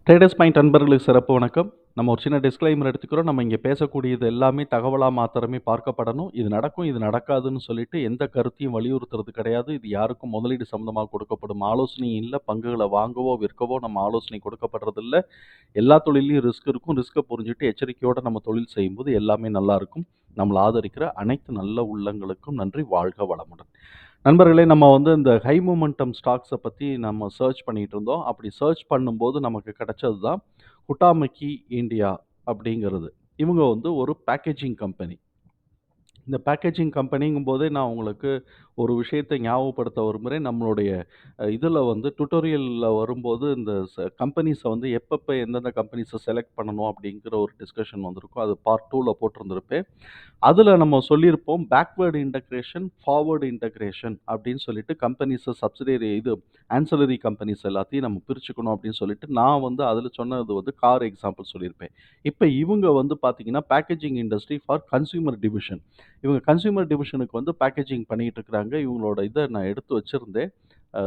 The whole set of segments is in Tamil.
ட்ரேடர்ஸ் பாயிண்ட் அன்பர்களுக்கு சிறப்பு வணக்கம். நம்ம ஒரு சின்ன டிஸ்க்ளைமர் எடுத்துக்கிறோம். நம்ம இங்க பேசக்கூடியது எல்லாமே தகவலா மாத்திரமே பார்க்கப்படணும். இது நடக்கும், இது நடக்காதுன்னு சொல்லிட்டு எந்த கருத்தையும் வலியுறுத்துறது கிடையாது. இது யாருக்கும் முதலீடு சம்மந்தமா கொடுக்கப்படும் ஆலோசனையும் இல்ல. பங்குகள வாங்கவோ, விற்கவோ நம்ம ஆலோசனை கொடுக்கப்படுறதில்ல. எல்லா தொழில்லயும் ரிஸ்க் இருக்கும். ரிஸ்க்க புரிஞ்சுட்டு எச்சரிக்கையோட நம்ம தொழில் செய்யும்போது எல்லாமே நல்லாருக்கும். நம்மள ஆதரிக்கிற அனைத்து நல்ல உள்ளங்களுக்கும் நன்றி. வாழ்க வளமுடன். நண்பர்களே, நம்ம இந்த ஹை மொமெண்டம் ஸ்டாக்ஸ பத்தி நம்ம சர்ச் பண்ணிட்டு இருந்தோம். அப்படி சர்ச் பண்ணும்போது நமக்கு கிடைச்சது தான் ஹுட்டாமக்கி இந்தியா அப்படிங்கிறது. இவங்க ஒரு பேக்கேஜிங் கம்பெனி. இந்த பேக்கேஜிங் கம்பெனிங்கும்போதே நான் உங்களுக்கு ஒரு விஷயத்தை ஞாபகப்படுத்த விரும்புறேன். நம்மளுடைய இதில டுட்டோரியல்ல வரும்போது இந்த கம்பெனிஸ எப்பப்ப எந்தெந்த கம்பெனிஸ செலக்ட் பண்ணணும் அப்படிங்கிற ஒரு டிஸ்கஷன் வந்திருக்கும். அது பார்ட் 2ல போட்டிருந்திருப்பேன். அதுல நம்ம சொல்லியிருப்போம், பேக்வேர்ட் இன்டகிரேஷன், ஃபார்வர்ட் இன்டகிரேஷன் அப்படின்னு சொல்லிட்டு கம்பெனிஸ சப்சிடியரி ஆன்சிலரி கம்பெனிஸ் எல்லாத்தையும் நம்ம பிரிச்சுக்கணும் அப்படின்னு சொல்லிட்டு, நான் அதுல சொன்னது கார் எக்ஸாம்பிள் சொல்லியிருப்பேன். இப்ப இவங்க பார்த்தீங்கன்னா, packaging industry for consumer division. இவங்க கன்சியூமர் டிவிஷனுக்கு பேக்கேஜிங் பண்ணிட்டு இருக்கிறாங்க. இவங்களோட இத நான் எடுத்து வச்சிருந்தேன்.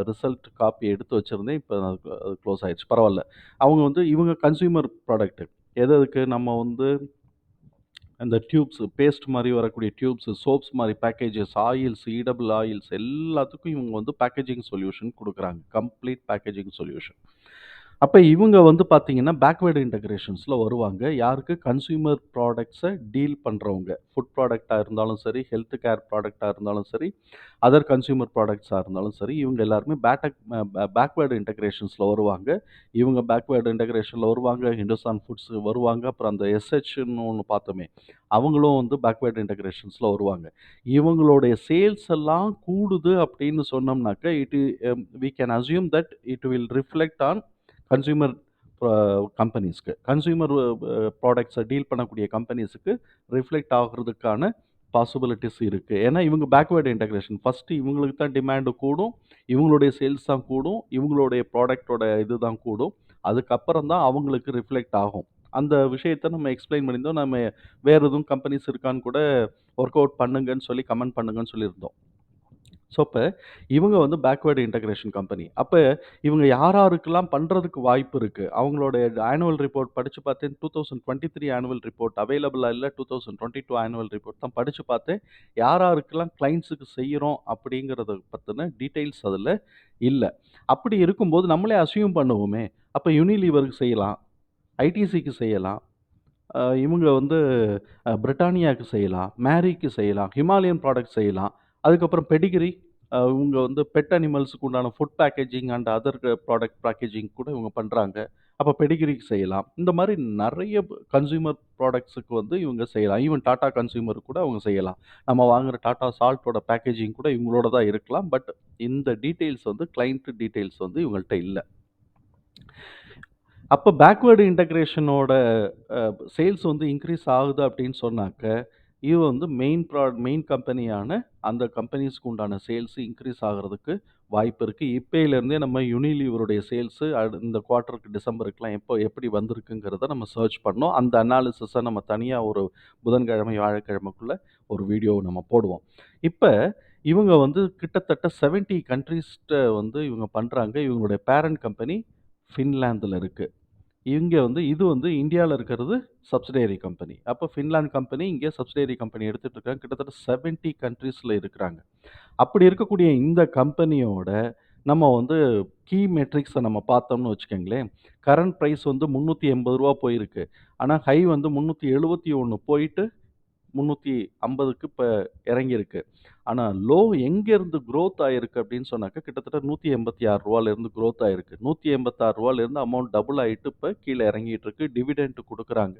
ரிசல்ட் காப்பி எடுத்து வச்சிருந்தேன். இப்ப அது குளோஸ் ஆயிருச்சு. பரவால்ல. அவங்க இவங்க கன்சியூமர் ப்ராடக்ட். எது எதுக்கு நம்ம அந்த டியூப்ஸ், பேஸ்ட் மாரி வரக்கூடிய டியூப்ஸ், சோப்ஸ் மாரி பேக்கேஜஸ், ஆயில்ஸ், ஈடபிள் ஆயில்ஸ் எல்லாத்துக்கும் இவங்க பேக்கேஜிங் சொல்யூஷன் குடுக்குறாங்க. Complete packaging solution. அப்ப இவங்க பார்த்தீங்கன்னா, பேக்வேர்ட் இன்டகிரேஷன்ஸ்ல வருவாங்க. யாருக்கு? கன்சியூமர் ப்ராடக்ட்ஸ டீல் பண்றவங்க. ஃபுட் ப்ராடக்ட்டா இருந்தாலும் சரி, ஹெல்த் கேர் ப்ராடக்ட்டா இருந்தாலும் சரி, அதர் கன்சியூமர் ப்ராடக்ட்ஸா இருந்தாலும் சரி, இவங்க எல்லாருமே பேக்வேர்ட் இன்டகிரேஷன்ஸ்ல வருவாங்க. இவங்க பேக்வேர்ட் இன்டகிரேஷன்ல வருவாங்க. ஹிந்துஸ்தான் ஃபுட்ஸ் வருவாங்க. அப்புறம் அந்த எஸ்ஹெச்ன்னு ஒண்ணு பார்த்தோமே, அவங்களும் பேக்வேர்ட் இன்டகிரேஷன்ஸ்ல வருவாங்க. இவங்களுடைய சேல்ஸ் எல்லாம் கூடுது அப்படின்னு சொன்னோம்னாக்க, we can assume that it will reflect on consumer uh கம்பெனிஸ்க்கு. கன்சியூமர் ப்ராடக்ட்ஸ டீல் பண்ணக்கூடிய கம்பெனிஸ்க்கு ரிஃப்ளெக்ட் ஆகுறதுக்கான பாசிபிலிட்டீஸ் இருக்கு. ஏன்னா, இவங்க பேக்வேர்ட் இன்டகிரேஷன். ஃபர்ஸ்ட்டு இவங்களுக்கு தான் டிமாண்ட் கூடும். இவங்களுடைய சேல்ஸ் தான் கூடும். இவங்களுடைய ப்ராடக்ட்டோட இது தான் கூடும். அதுக்கப்புறம் தான் அவங்களுக்கு ரிஃப்ளெக்ட் ஆகும். அந்த விஷயத்த நம்ம எக்ஸ்ப்ளைன் பண்ணியிருந்தோம். நம்ம வேற எதுவும் கம்பெனிஸ் இருக்கான்னு கூட வொர்க் அவுட் பண்ணுங்கன்னு சொல்லி கமெண்ட் பண்ணுங்கன்னு சொல்லியிருந்தோம். ஸோ, அப்ப இவங்க பேக்வேர்ட் இன்டகிரேஷன் கம்பெனி. அப்ப இவங்க யார் யாருக்கெல்லாம் பண்றதுக்கு வாய்ப்பு இருக்கு? அவங்களுடைய ஆனுவல் ரிப்போர்ட் படிச்சு பார்த்தேன். 2023 ஆனுவல் ரிப்போர்ட் அவைலபிளா இல்ல. 2022 ஆனுவல் ரிப்போர்ட் தான் படிச்சு பார்த்தேன். யார் யாருக்கெல்லாம் கிளையண்ட்ஸுக்கு செய்றோம் அப்படிங்கிறத பத்தின டீட்டெயில்ஸ் அதுல இல்ல. அப்படி இருக்கும்போது நம்மளே அஸ்யூம் பண்ணுவோமே, அப்ப யுனிலீவருக்கு செய்யலாம், ஐடிசிக்கு செய்யலாம், இவங்க பிரிட்டானியாக்கு செய்யலாம், மேரிக்கு செய்யலாம், ஹிமாலயன் ப்ராடக்ட்ஸ் செய்யலாம். அதுக்கப்புறம் பெடிகிரி, இவங்க பெட் அனிமல்ஸ்க்கு உண்டான food packaging and other product packaging கூட இவங்க பண்றாங்க. அப்ப பெடிகிரிக்கு செய்யலாம். இந்த மாரி நெறைய கன்சியூமர் ப்ராடக்ட்ஸுக்கு இவங்க செய்யலாம். ஈவன் டாடா கன்சியூமருக்கு கூட அவங்க செய்யலாம். நம்ம வாங்குற டாடா சால்ட்டோட பேக்கேஜிங் கூட இவங்களோட தான் இருக்கலாம். பட் இந்த டீட்டெயில்ஸ் கிளையன்ட் டீட்டெயில்ஸ் இவங்கள்ட்ட இல்ல. அப்ப பேக்வேர்ட் இன்டகிரேஷனோட சேல்ஸ் இன்கிரீஸ் ஆகுது அப்படின்னு சொன்னாக்க, இது மெயின் கம்பெனியான அந்த கம்பெனிஸ்க்கு உண்டான சேல்ஸ் இன்கிரீஸ் ஆகுறதுக்கு வாய்ப்பு இருக்கு. இப்பயிலேருந்தே நம்ம யுனிலீவருடைய சேல்ஸ் இந்த குவார்ட்டருக்கு டிசம்பருக்குலாம் எப்படி வந்திருக்குங்கிறத நம்ம சர்ச் பண்ணோம். அந்த அனாலிசிஸ நம்ம தனியா ஒரு புதன்கிழமை, வியாழக்கிழமைக்குள்ள ஒரு வீடியோ நம்ம போடுவோம். இப்ப இவங்க கிட்டத்தட்ட 70 கண்ட்ரீஸ்ட்ட இவங்க பண்றாங்க. இவங்களுடைய பேரண்ட் கம்பெனி ஃபின்லாந்துல இருக்கு. இங்க இது இந்தியால இருக்கிறது சப்சிடியரி கம்பெனி. அப்ப ஃபின்லாந்து கம்பெனி இங்க சப்சிடியரி கம்பெனி எடுத்துட்டு இருக்காங்க. கிட்டத்தட்ட 70 கண்ட்ரீஸ்ல இருக்கிறாங்க. அப்படி இருக்கக்கூடிய இந்த கம்பெனியோட நம்ம கீ மெட்ரிக்ஸ நம்ம பார்த்தோம்னு வச்சுக்கங்களேன். கரண்ட் பிரைஸ் ரூ. 380 போயிருக்கு. ஆனா ஹை 371 போயிட்டு 350க்கு இப்ப இறங்கியிருக்கு. ஆனா லோ எங்கேருந்து குரோத் ஆயிருக்கு அப்படின்னு சொன்னாக்க, கிட்டத்தட்ட ரூ. 186லேருந்து குரோத் ஆயிருக்கு. ரூ. 186லேருந்து அமௌண்ட் டபுள் ஆயிட்டு இப்ப கீழ இறங்கிட்டு இருக்கு. டிவிடெண்ட் குடுக்குறாங்க.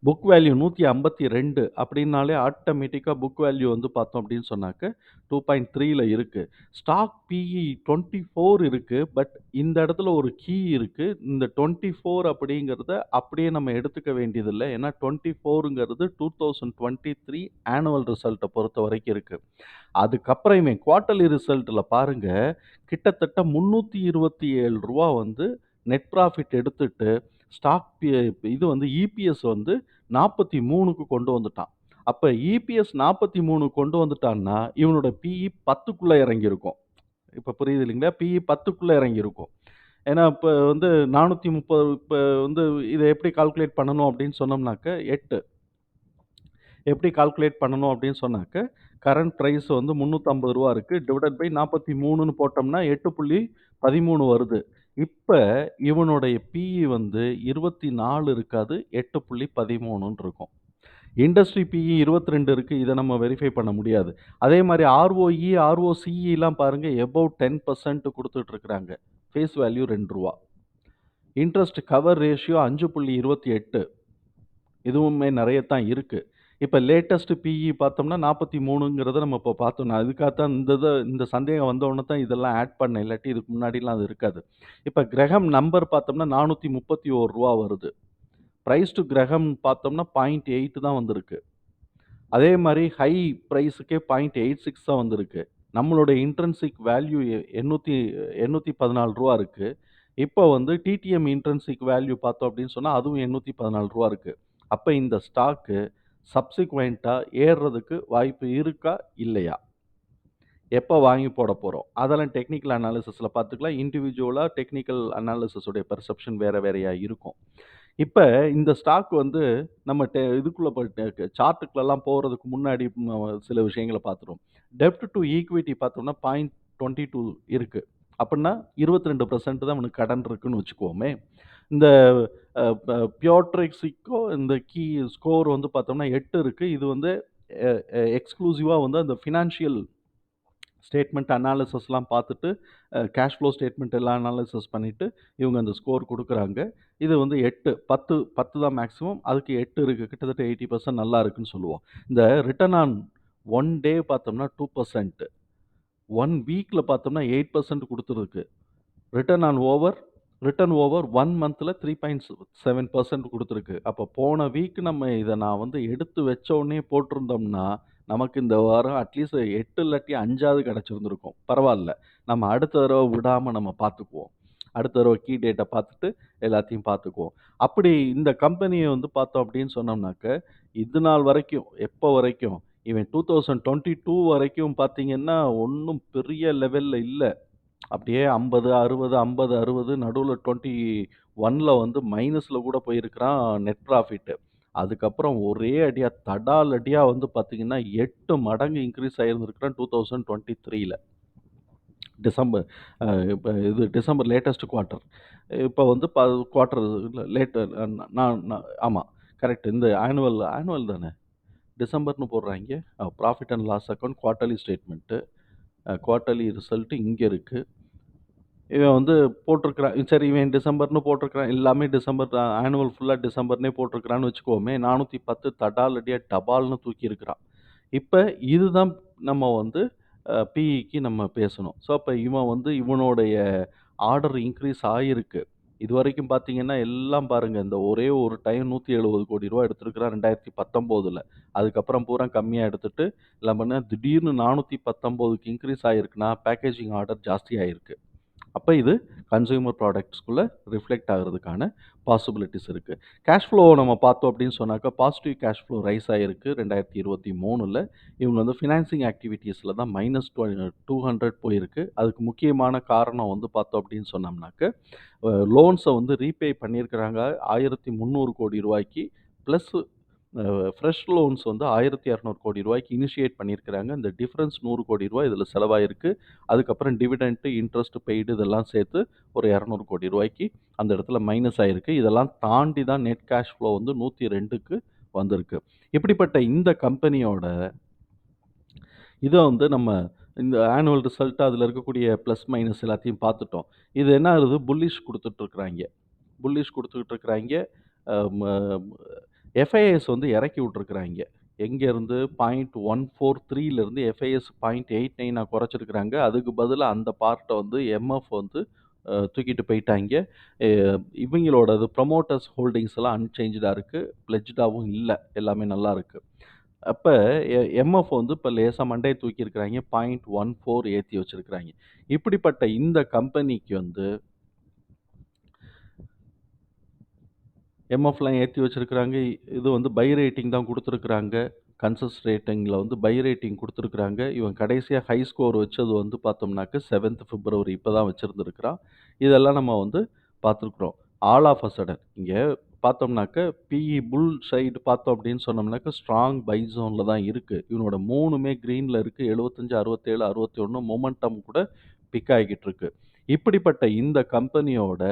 புக் வேல்யூ 152 அப்படின்னாலே ஆட்டோமேட்டிக்கா புக் வேல்யூ பார்த்தோம் அப்படின்னு சொன்னாக்க 2.3ல இருக்கு. ஸ்டாக் பிஇ 24 இருக்கு. பட் இந்த இடத்துல ஒரு கீ இருக்கு. இந்த 24 அப்படிங்கிறத அப்படியே நம்ம எடுத்துக்க வேண்டியதில்ல. ஏன்னா 24ங்கிறது 2023 ஆனுவல் ரிசல்ட்ட பொறுத்தவரைக்கும் இருக்கு. அதுக்கப்புறம் இவன் குவார்ட்டர்லி ரிசல்ட்ல பாருங்க, கிட்டத்தட்ட ரூ. 327 நெட் ப்ராஃபிட் எடுத்துட்டு, ஸ்டாக் பி இது இபிஎஸ் 43க்கு கொண்டு வந்துட்டான். அப்ப இபிஎஸ் 43 கொண்டு வந்துட்டான்னா, இவனோட பிஇ 10க்குள்ள இறங்கியிருக்கும். இப்ப புரியுது இல்லைங்களா? பிஇ 10க்குள்ள இறங்கியிருக்கும். ஏன்னா இப்ப வந்து 430 இப்ப வந்து இத எப்படி கால்குலேட் பண்ணணும் அப்படின்னு சொன்னோம்னாக்க 8 எப்படி கால்குலேட் பண்ணணும் அப்படின்னு சொன்னாக்க, கரண்ட் பிரைஸ் வந்து ரூ. 350 இருக்கு. டிவைடட் பை 43ன்னு போட்டோம்னா 8.13 வருது. இப்ப இவனுடைய பிஇ வந்து 24 இருக்காது. 8.13ன்னு இருக்கும். இண்டஸ்ட்ரி பிஇ 22 இருக்கு. இத நம்ம வெரிஃபை பண்ண முடியாது. அதே மாரி ஆர்ஓஇ, ஆர்ஓசிஇலாம் பாருங்க எபோவ் 10% குடுத்துட்டு இருக்காங்க. ஃபேஸ் வேல்யூ ரூ. 2. Interest cover ratio 5.28. இதுவுமே நெறைய தான் இருக்கு. இப்ப லேட்டஸ்ட் பிஇ பார்த்தோம்னா 43ங்கிறத நம்ம இப்ப பார்த்தோம். நான் அதுக்காகத்தான் இந்த சந்தேகம் வந்தவுடனே தான் இதெல்லாம் ஆட் பண்ணேன். இல்லாட்டி இதுக்கு முன்னாடிலாம் அது இருக்காது. இப்ப கிரஹாம் நம்பர் பார்த்தோம்னா ரூ. 431 வருது. பிரைஸ் டூ கிரஹாம் பார்த்தோம்னா 0.8 தான் வந்திருக்கு. அதே மாரி ஹை பிரைஸ்க்கே 0.86 தான் வந்திருக்கு. நம்மளுடைய இன்ட்ரின்சிக் வேல்யூ 814 இருக்கு. இப்போ வந்து டிடிஎம் இன்ட்ரின்சிக் வேல்யூ பார்த்தோம் அப்படின்னு சொன்னா, அதுவும் ரூ. 814 இருக்கு. அப்ப இந்த ஸ்டாக்கு சப்சிக்வென்ட்டா ஏறுறதுக்கு வாய்ப்பு இருக்கா? இல்லையா? எப்ப வாங்கி போட போறோம்? அதெல்லாம் டெக்னிக்கல் அனாலிசிஸ்ல பார்த்துக்கலாம். இண்டிவிஜுவலா டெக்னிக்கல் அனாலிசிஸ் உடைய பெர்செப்ஷன் வேற வேறயா இருக்கும். இப்ப இந்த ஸ்டாக் வந்து நம்ம இதுக்குள்ள போயிட்டு சார்ட்டுக்குள்ளலாம் போறதுக்கு முன்னாடி சில விஷயங்கள பார்த்துருவோம். டெப்ட் டூ ஈக்விட்டி பார்த்தோம்னா 0.22 இருக்கு. அப்புட்ன்னா 22% தான் அவனுக்கு கடன் இருக்குன்னு வச்சுக்குவோமே. இந்த பியோட்ரிக்ஸிக்கோ இந்த ஸ்கோர் வந்து பார்த்தோம்னா 8 இருக்கு. இது வந்து எக்ஸ்க்ளூசிவா வந்து அந்த ஃபினான்ஷியல் ஸ்டேட்மெண்ட் அனாலிசிஸ்லாம் பார்த்துட்டு, கேஷ் ஃப்ளோ ஸ்டேட்மெண்ட் எல்லாம் அனாலிசிஸ் பண்ணிட்டு, இவங்க அந்த ஸ்கோர் குடுக்குறாங்க. இது வந்து 8 10 தான் மேக்ஸிமம். அதுக்கு 8 இருக்கு. கிட்டத்தட்ட 80% நல்லா இருக்குன்னு சொல்லுவோம். இந்த ரிட்டர்ன் ஆன் 1 டே பார்த்தோம்னா 2%, 1 வீக்ல பார்த்தோம்னா 8% குடுத்துருக்கு. Return on over return over 1 மந்த்ல 3.7% குடுத்துருக்கு. அப்ப போன வீக் நம்ம இத நான் வந்து எடுத்து வச்ச உடனே போட்டிருந்தோம்னா, நமக்கு இந்த வாரம் அட்லீஸ்ட் 8 இல்லாட்டி 5ஆவது கிடைச்சிருந்திருக்கும். பரவால்ல. நம்ம அடுத்த தடவ விடாம நம்ம பார்த்துக்குவோம். அடுத்த தடவ கீ டேட்ட பார்த்துட்டு எல்லாத்தையும் பார்த்துக்குவோம். அப்படி இந்த கம்பெனிய வந்து பார்த்தோம் அப்படின்னு சொன்னோம்னாக்க, இது நாள் வரைக்கும் எப்ப வரைக்கும்? இவன் 2022 வரைக்கும் பார்த்தீங்கன்னா, ஒண்ணும் பெரிய லெவல்ல இல்ல. அப்படியே 50, 60, 50, 60 நடுவுல 21ல வந்து மைனஸ்ல கூட போயிருக்கிறான் நெட் ப்ராஃபிட். அதுக்கப்புறம் ஒரே அடியா தடால் அடியா வந்து பார்த்தீங்கன்னா, 8 மடங்கு இன்கிரீஸ் ஆயிருந்திருக்கிறான் 2023ல. டிசம்பர் இப்ப இது டிசம்பர் லேட்டஸ்ட் குவார்ட்டர். இப்ப வந்து குவார்ட்டர் இல்ல லேட்டர் நான் நான் ஆமா. கரெக்ட். இந்த ஆனுவல் தானே. டிசம்பர்ன்னு போடுறாய்ங்க. Profit and loss account quarterly statement. Quarterly result இங்க இருக்கு. இவன் வந்து போட்டிருக்கிறான். சரி இவன் டிசம்பர்ன்னு போட்டிருக்கிறான். எல்லாமே டிசம்பர் தான். ஆனுவல் ஃபுல்லா டிசம்பர்ன்னே போட்டிருக்கிறான்னு வச்சுக்குவோமே. 410 தடாலடியா டபால்னு தூக்கியிருக்கிறான். இப்ப இதுதான் நம்ம வந்து பிஇக்கு நம்ம பேசணும். ஸோ, அப்ப இவன் வந்து இவனுடைய ஆர்டர் இன்கிரீஸ் ஆயிருக்கு. இதுவரைக்கும் பார்த்தீங்கன்னா, எல்லாம் பாருங்க இந்த ஒரே ஒரு டைம் ரூ. 170 கோடி எடுத்திருக்கிறான் 2019ல. அதுக்கப்புறம் பூரா கம்மியா எடுத்துட்டு, எல்லாம் பண்ணா திடீர்னு 419க்கு இன்கிரீஸ் ஆயிருக்குன்னா, பேக்கேஜிங் ஆர்டர் ஜாஸ்தி ஆயிருக்கு. அப்ப இது கன்சியூமர் ப்ராடக்ட்ஸ்குள்ள ரிஃப்ளெக்ட் ஆகுறதுக்கான பாசிபிலிட்டீஸ் இருக்கு. கேஷ் ஃப்ளோ நம்ம பார்த்தோம் அப்படின்னு சொன்னாக்கா, பாசிட்டிவ் கேஷ் ஃப்ளோ ரைஸ் ஆயிருக்கு 2023ல. இவங்க வந்து ஃபினான்சிங் ஆக்டிவிட்டீஸ்ல தான் -200 போயிருக்கு. அதுக்கு முக்கியமான காரணம் வந்து பார்த்தோம் அப்படின்னு சொன்னோம்னாக்க, லோன்ஸ வந்து ரீபே பண்ணியிருக்கிறாங்க ரூ. 1300 கோடி பிளஸ் ஃப்ரெஷ் லோன்ஸ் வந்து ரூ. 1200 கோடி இனிஷியேட் பண்ணியிருக்கிறாங்க. இந்த டிஃபரன்ஸ் ரூ. 100 கோடி இதில செலவாயிருக்கு. அதுக்கப்புறம் டிவிடெண்ட், இன்ட்ரெஸ்ட் பெய்டு இதெல்லாம் சேர்த்து ஒரு ரூ. 200 கோடி அந்த இடத்துல மைனஸ் ஆயிருக்கு. இதெல்லாம் தாண்டி தான் நெட் கேஷ் ஃப்ளோ வந்து 102க்கு வந்திருக்கு. இப்படிப்பட்ட இந்த கம்பெனியோட இத வந்து நம்ம இந்த ஆனுவல் ரிசல்ட் அதில இருக்கக்கூடிய பிளஸ், மைனஸ் எல்லாத்தையும் பார்த்துட்டோம். இது என்ன ஆகுது புல்லிஷ் குடுத்துட்டு இருக்கிறாய்ங்க. புல்லிஷ் குடுத்துக்கிட்டு இருக்கிறாய்ங்க. அ ம எஃப்ஐஎஸ் வந்து இறக்கி விட்டுருக்கிறாய்ங்க. எங்கேருந்து 0.143லேருந்து எஃப்ஐஎஸ் 0.89ஆ குறைச்சிருக்கிறாங்க. அதுக்கு பதிலா அந்த பார்ட்ட வந்து எம்எஃப் வந்து தூக்கிட்டு போயிட்டாய்ங்க. எ இவைங்களோடது ப்ரமோட்டர்ஸ் ஹோல்டிங்ஸ் எல்லாம் அன்சேஞ்ச்டா இருக்கு. பிளெட்ஜ்டாவும் இல்ல. எல்லாமே நல்லா இருக்கு. அப்ப எம்எஃப் வந்து இப்ப லேசா மண்டைய தூக்கியிருக்கிறாய்ங்க. 0.14 ஏத்தி வச்சிருக்கிறாய்ங்க. இப்படிப்பட்ட இந்த கம்பெனிக்கு வந்து எம்எஃப்லாம் ஏத்தி வச்சிருக்கிறாங்க. இது வந்து பை ரேட்டிங் தான் குடுத்துருக்கிறாங்க. கன்சஸ் ரேட்டிங்கில வந்து பை ரேட்டிங் குடுத்துருக்காங்க. இவன் கடைசியா ஹை ஸ்கோர் வச்சது வந்து பார்த்தோம்னாக்க 7த் பிப்ரவரி இப்ப தான் வச்சிருந்திருக்கிறான். இதெல்லாம் நம்ம வந்து பார்த்துருக்குறோம். ஆல் ஆஃப் அ சடன் இங்க பார்த்தோம்னாக்க, புல் சைடு பார்த்தோம் அப்படின்னு சொன்னோம்னாக்க, ஸ்ட்ராங் பை ஜோன்ல தான் இருக்கு. இவனோட 3மே கிரீன்ல இருக்கு. 75, 67, 61 மொமெண்டம் கூட பிக் ஆகிட்டு இருக்கு. இப்படிப்பட்ட இந்த கம்பெனியோட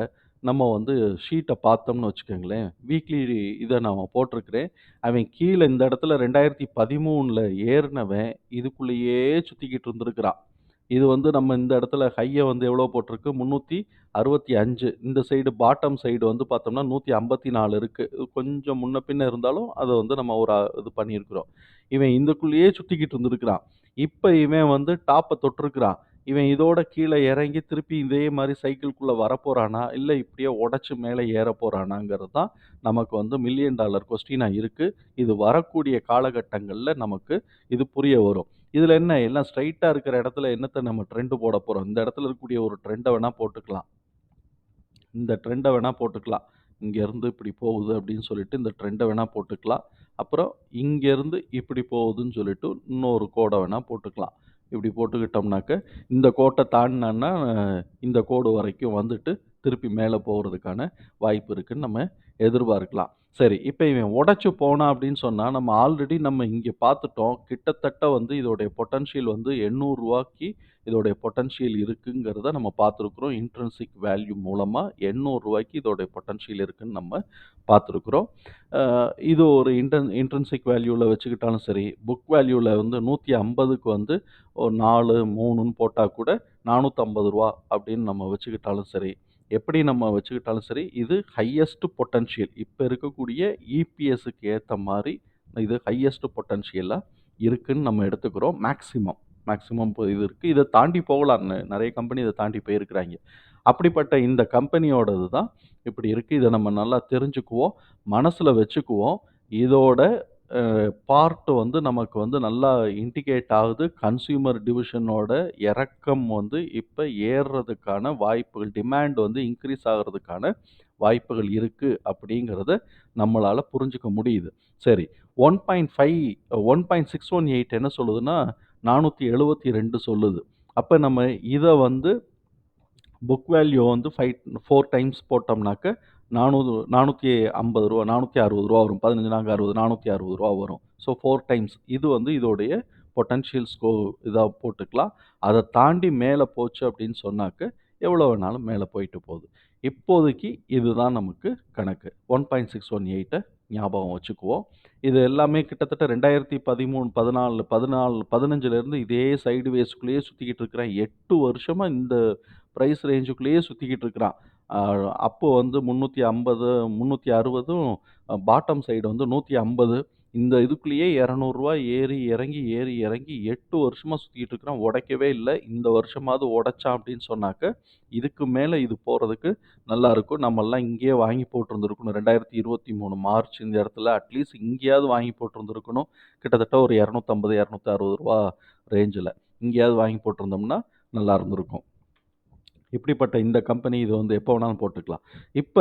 நம்ம வந்து ஷீட்ட பார்த்தோம்னு வச்சுக்கோங்களேன், வீக்லி இத நான் போட்டிருக்கிறேன். அவன் கீழ இந்த இடத்துல 2013ல ஏறுனவன், இதுக்குள்ளேயே சுத்திக்கிட்டு இருந்திருக்கிறான். இது வந்து நம்ம இந்த இடத்துல ஹைய வந்து எவ்வளோ போட்டிருக்கு? 365. இந்த சைடு பாட்டம் சைடு வந்து பார்த்தோம்னா, 154 இருக்கு. இது கொஞ்சம் முன்ன பின்ன இருந்தாலும், அத வந்து நம்ம ஒரு இது பண்ணியிருக்கிறோம். இவன் இதுக்குள்ளேயே சுத்திக்கிட்டு இருந்திருக்கிறான். இப்ப இவன் வந்து டாப்ப தொட்டிருக்கிறான். இவன் இதோட கீழ இறங்கி திருப்பி இதே மாரி சைக்கிள்குள்ள வரப்போறானா? இல்ல இப்படியே உடைச்சு மேல ஏறப் போறானாங்கிறது தான் நமக்கு வந்து மில்லியன் டாலர் கொஸ்டினா இருக்கு. இது வரக்கூடிய காலகட்டங்கள்ல நமக்கு இது புரிய வரும். இதுல என்ன எல்லாம் ஸ்ட்ரெய்ட்டா இருக்கிற இடத்துல என்னத்த நம்ம ட்ரெண்ட் போடப் போறோம்? இந்த இடத்துல இருக்கக்கூடிய ஒரு ட்ரெண்ட வேணா போட்டுக்கலாம். இந்த ட்ரெண்ட வேணா போட்டுக்கலாம். இங்கேருந்து இப்படி போகுது அப்படின்னு சொல்லிட்டு இந்த ட்ரெண்ட வேணா போட்டுக்கலாம். அப்புறம் இங்கேருந்து இப்படி போகுதுன்னு சொல்லிட்டு இன்னொரு கோட வேணா போட்டுக்கலாம். இப்படி போட்டுக்கிட்டோம்னாக்க, இந்த கோட்ட தாண்டுனான்னா, இந்த கோடு வரைக்கும் வந்துட்டு திருப்பி மேல போறதுக்கான வாய்ப்பு இருக்குன்னு நம்ம எதிர்பார்க்கலாம். சரி, இப்ப இவன் உடைச்சு போனான் அப்படின்னு சொன்னா, நம்ம ஆல்ரெடி நம்ம இங்க பார்த்துட்டோம். கிட்டத்தட்ட வந்து இதோடைய பொட்டன்ஷியல் வந்து ரூ. 800க்கு இதோடைய பொட்டன்ஷியல் இருக்குங்கிறத நம்ம பார்த்துருக்குறோம். இன்ட்ரின்சிக் வேல்யூ மூலமா ரூ. 800க்கு இதோடைய பொட்டன்ஷியல் இருக்குன்னு நம்ம பார்த்துருக்குறோம். அ இது ஒரு இன்ட்ரின்சிக் வேல்யூல வச்சுக்கிட்டாலும் சரி, புக் வேல்யூல வந்து 150க்கு வந்து ஒரு 4, 3ன்னு போட்டா கூட ரூ. 450 அப்படின்னு நம்ம வச்சுக்கிட்டாலும் சரி, எப்படி நம்ம வச்சுக்கிட்டாலும் சரி, இது ஹையஸ்ட் பொட்டன்ஷியல். இப்ப இருக்கக்கூடிய இபிஎஸ்க்கு ஏத்த மாரி இது ஹையஸ்ட் பொட்டன்ஷியலா இருக்குன்னு நம்ம எடுத்துக்கிறோம். மேக்ஸிமம் மேக்ஸிமம் இது இருக்கு. இத தாண்டி போகலாம். நெறைய கம்பெனி இத தாண்டி போயிருக்கிறாய்ங்க. அப்படிப்பட்ட இந்த கம்பெனியோடது தான் இப்படி இருக்கு. இத நம்ம நல்லா தெரிஞ்சுக்குவோம். மனசுல வச்சுக்குவோம். இதோட பார்ட் வந்து நமக்கு வந்து நல்லா இண்டிகேட் ஆகுது. கன்சியூமர் டிவிஷனோட இறக்கம் வந்து இப்ப ஏறுறதுக்கான வாய்ப்புகள், டிமாண்ட் வந்து இன்கிரீஸ் ஆகுறதுக்கான வாய்ப்புகள் இருக்கு அப்படிங்கிறத நம்மளால புரிஞ்சுக்க முடியுது. சரி 1.618 என்ன சொல்லுதுன்னா, 472 சொல்லுது. அப்ப நம்ம இத வந்து புக் வேல்யூ வந்து 4 டைம்ஸ் போட்டோம்னாக்க, 400 ரூ. 450 ரூ. 460 வரும். 15 நாங்க 60 ரூ. 460 வரும். So 4 times. இது வந்து இதோடைய பொட்டன்ஷியல் இதா போட்டுக்கலாம். அத தாண்டி மேல போச்சு அப்படின்னு சொன்னாக்க, எவ்வளோ வேணாலும் மேல போயிட்டு போகுது. இப்போதைக்கு இதுதான் நமக்கு கணக்கு. 1.618 ஞாபகம் வச்சுக்குவோம். இது எல்லாமே கிட்டத்தட்ட 2013, 14, 14, 15லேருந்து இதே சைட்வேஸ்க்குள்ளேயே சுத்திக்கிட்டு இருக்கிறேன். 8 வருஷமா இந்த பிரைஸ் ரேஞ்சுக்குள்ளேயே சுத்திக்கிட்டு இருக்கிறான். அ அப்போ வந்து 350, 360ம் பாட்டம் சைடு வந்து 150. இந்த இதுக்குள்ளேயே ரூ. 200 ஏறி இறங்கி, ஏறி இறங்கி 8 வருஷமா சுத்திக்கிட்டு இருக்கிறான். உடைக்கவே இல்ல. இந்த வருஷமாவது உடைச்சான் அப்படின்னு சொன்னாக்க, இதுக்கு மேல இது போறதுக்கு நல்லாருக்கும். நம்மல்லாம் இங்கேயே வாங்கி போட்டிருந்திருக்கணும். 2023 மார்ச் இந்த இடத்துல அட்லீஸ்ட் இங்கேயாவது வாங்கி போட்டிருந்திருக்கணும். கிட்டத்தட்ட ஒரு ரூ. 250, ரூ. 260 ரேஞ்சுல. இங்கேயாவது வாங்கி போட்டிருந்தோம்னா நல்லா இருந்திருக்கும். இப்படிப்பட்ட இந்த கம்பெனி இது வந்து எப்போ வேணாலும் போட்டுக்கலாம். இப்ப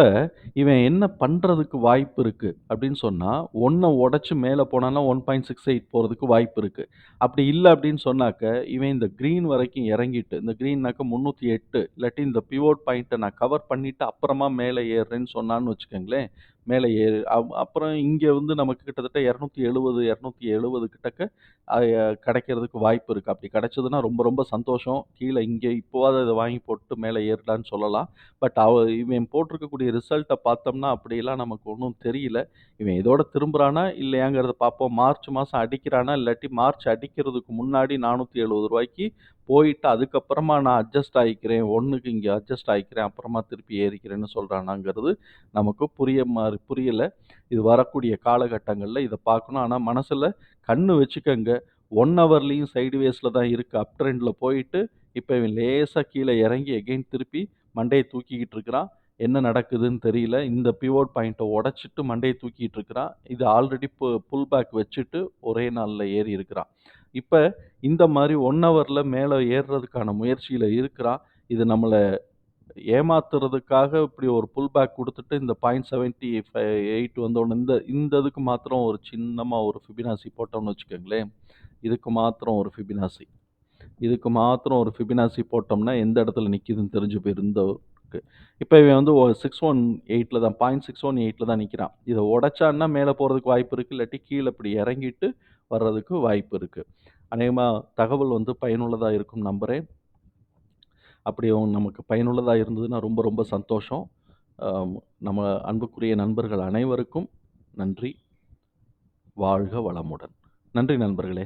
இவன் என்ன பண்றதுக்கு வாய்ப்பு இருக்கு அப்படின்னு சொன்னா, 1 உடைச்சு மேல போனான்னா 1.68 போறதுக்கு வாய்ப்பு இருக்கு. அப்படி இல்ல அப்படின்னு சொன்னாக்க, இவன் இந்த கிரீன் வரைக்கும் இறங்கிட்டு, இந்த கிரீன்னாக்க 308 இல்லாட்டி இந்த பிவோட் பாயிண்ட்ட நான் கவர் பண்ணிட்டு அப்புறமா மேல ஏறுறேன்னு சொன்னான்னு வச்சுக்கங்களேன், மேல ஏறு அப்புறம் இங்க வந்து நமக்கு கிட்டத்தட்ட 270, 270 கிட்டக்க கிடைக்கிறதுக்கு வாய்ப்பு இருக்கு. அப்படி கிடைச்சதுன்னா ரொம்ப ரொம்ப சந்தோஷம். கீழ இங்க இப்போவாவது அத வாங்கி போட்டு மேல ஏறலான்னு சொல்லலாம். பட் இவன் போட்டிருக்கக்கூடிய ரிசல்ட்ட பார்த்தோம்னா, அப்படியெல்லாம் நமக்கு ஒண்ணும் தெரியல. இவன் இதோட திரும்புறானா, இல்லையாங்கிறத பார்ப்போம். மார்ச் மாசம் அடிக்கிறானா, இல்லாட்டி மார்ச் அடிக்கிறதுக்கு முன்னாடி ரூ. 470க்கு போயிட்டு அதுக்கப்புறமா நான் அட்ஜஸ்ட் ஆயிக்கிறேன். 1க்கு இங்க அட்ஜஸ்ட் ஆயிக்கிறேன். அப்புறமா திருப்பி ஏறிக்கிறேன்னு சொல்றானாங்கிறது நமக்கு புரியல. இது வரக்கூடிய காலகட்டங்கள்ல இத பார்க்கணும். ஆனா மனசுல கண்ணு வச்சுக்கங்க. 1 ஹவர்லயும் சைட்வேஸ்ல தான் இருக்கு. அப் ட்ரெண்ட்ல போயிட்டு, இப்ப இவன் லேசா கீழ இறங்கி எகைன் திருப்பி மண்டைய தூக்கிக்கிட்டு இருக்கிறான். என்ன நடக்குதுன்னு தெரியல. இந்த பிவோட் பாயிண்ட்ட உடைச்சுட்டு மண்டைய தூக்கிட்டு இருக்கிறான். இது ஆல்ரெடி புல் பேக் வச்சுட்டு ஒரே நாள்ல ஏறி இருக்கிறான். இப்ப இந்த மாரி 1 ஹவர்ல மேல ஏறுறதுக்கான முயற்சியில இருக்கிறான். இது நம்மள ஏமாத்துறதுக்காக இப்படி ஒரு புல் பேக் குடுத்துட்டு இந்த 0.75 வந்தோனே இந்த இதுக்கு மாத்திரம் ஒரு சின்னமா ஒரு ஃபிபனாசி போட்டோம்னு வச்சுக்கங்களேன். இதுக்கு மாத்திரம் ஒரு ஃபிபனாசி. இதுக்கு மாத்திரம் ஒரு ஃபிபனாசி போட்டோம்னா, எந்த இடத்துல நிக்குதுன்னு தெரிஞ்சு போயிரும் இந்த க்கு. இப்ப இவன் வந்து 618ல தான் 0.618ல தான் நிக்கிறான். இத உடைச்சான்னா மேல போறதுக்கு வாய்ப்பு இருக்கு. இல்லாட்டி கீழ இப்படி இறங்கிட்டு வர்றதுக்கு வாய்ப்பு இருக்கு. அநேகமா தகவல் வந்து பயனுள்ளதா இருக்கும்னு நம்புறேன். அப்படி நமக்கு பயனுள்ளதா இருந்ததுன்னா ரொம்ப ரொம்ப சந்தோஷம். அம் நம்ம அன்புக்குரிய நண்பர்கள் அனைவருக்கும் நன்றி. வாழ்க வளமுடன். நன்றி நண்பர்களே.